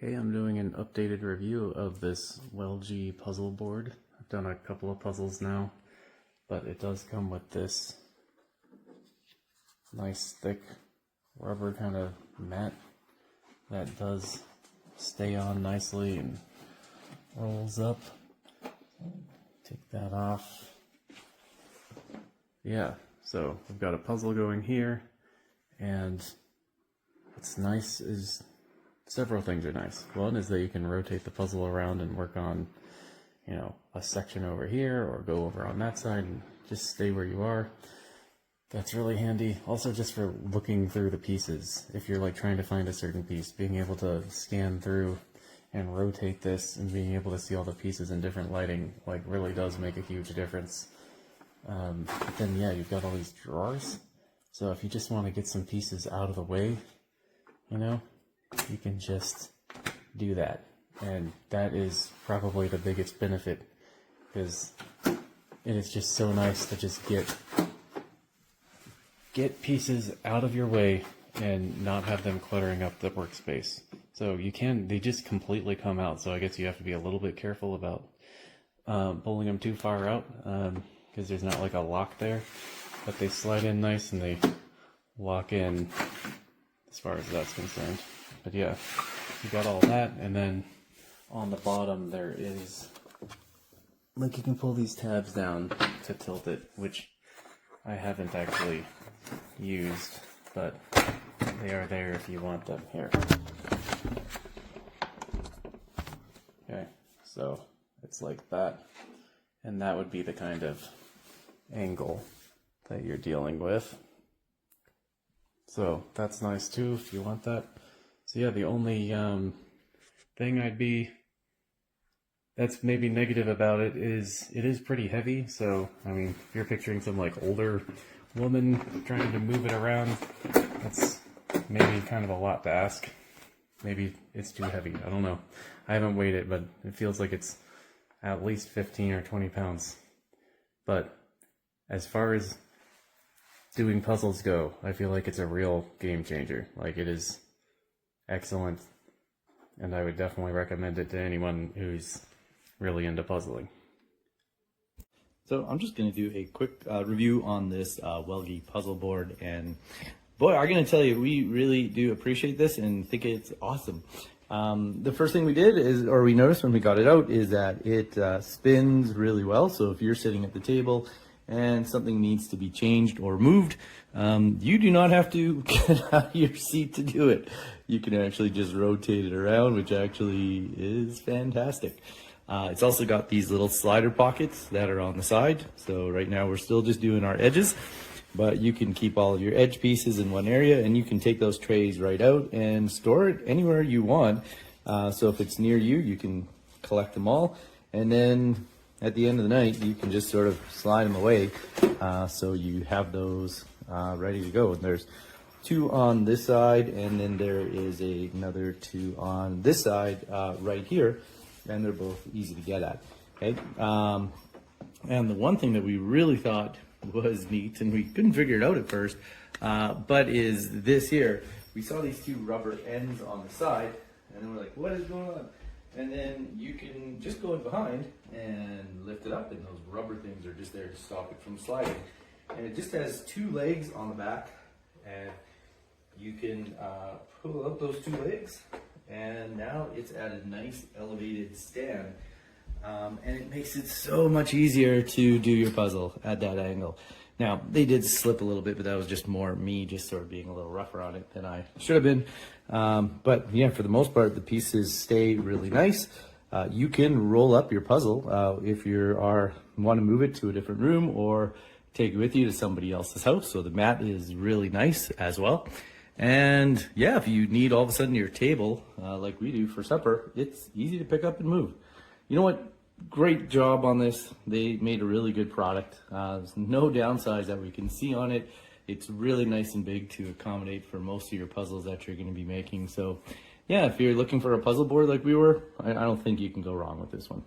Okay, I'm doing an updated review of this WELGEE puzzle board. I've done a couple of puzzles now, but it does come with this nice thick rubber kind of mat that does stay on nicely and rolls up. Take that off. Yeah, so we've got a puzzle going here, and what's nice is several things are nice. One is that you can rotate the puzzle around and work on, a section over here or go over on that side and just stay where you are. That's really handy. Also just for looking through the pieces. If you're like trying to find a certain piece, being able to scan through and rotate this and being able to see all the pieces in different lighting like really does make a huge difference. But then yeah, you've got all these drawers. So if you just want to get some pieces out of the way, you can just do that. And that is probably the biggest benefit, because it is just so nice to just get pieces out of your way and not have them cluttering up the workspace. So they just completely come out. So I guess you have to be a little bit careful about pulling them too far out, because there's not like a lock there, but they slide in nice and they lock in as far as that's concerned. But yeah, you got all that, and then on the bottom there is, like, you can pull these tabs down to tilt it, which I haven't actually used, but they are there if you want them. Here. Okay, so it's like that, and that would be the kind of angle that you're dealing with. So that's nice too if you want that. So yeah, the only thing that's maybe negative about it is pretty heavy. So I mean, if you're picturing some like older woman trying to move it around, that's maybe kind of a lot to ask. Maybe it's too heavy. I don't know. I haven't weighed it, but it feels like it's at least 15 or 20 pounds. But as far as doing puzzles go, I feel like it's a real game changer. Like, it is excellent, and I would definitely recommend it to anyone who's really into puzzling. So I'm just going to do a quick review on this WELGEE puzzle board, and boy, I'm going to tell you, we really do appreciate this and think it's awesome. The first thing we noticed when we got it out, is that it spins really well. So if you're sitting at the table and something needs to be changed or moved, you do not have to get out of your seat to do it. You can actually just rotate it around, which actually is fantastic. It's also got these little slider pockets that are on the side. So right now we're still just doing our edges, but you can keep all of your edge pieces in one area, and you can take those trays right out and store it anywhere you want. So if it's near you, you can collect them all, and then at the end of the night, you can just sort of slide them away, so you have those ready to go. And there's two on this side, and then there is another two on this side right here, and they're both easy to get at. Okay, and the one thing that we really thought was neat, and we couldn't figure it out at first, but is this here. We saw these two rubber ends on the side, and then we're like, what is going on? And then you can just go in behind and lift it up, and those rubber things are just there to stop it from sliding. And it just has two legs on the back, and you can pull out those two legs, and now it's at a nice elevated stand. And it makes it so much easier to do your puzzle at that angle. Now, they did slip a little bit, but that was just more me just sort of being a little rougher on it than I should have been. But yeah, for the most part, the pieces stay really nice. You can roll up your puzzle if you want to move it to a different room or take it with you to somebody else's house. So the mat is really nice as well. And yeah, if you need all of a sudden your table, like we do for supper, it's easy to pick up and move. You know what? Great job on this. They made a really good product. There's no downsides that we can see on it. It's really nice and big to accommodate for most of your puzzles that you're going to be making. So yeah, if you're looking for a puzzle board like we were, I don't think you can go wrong with this one.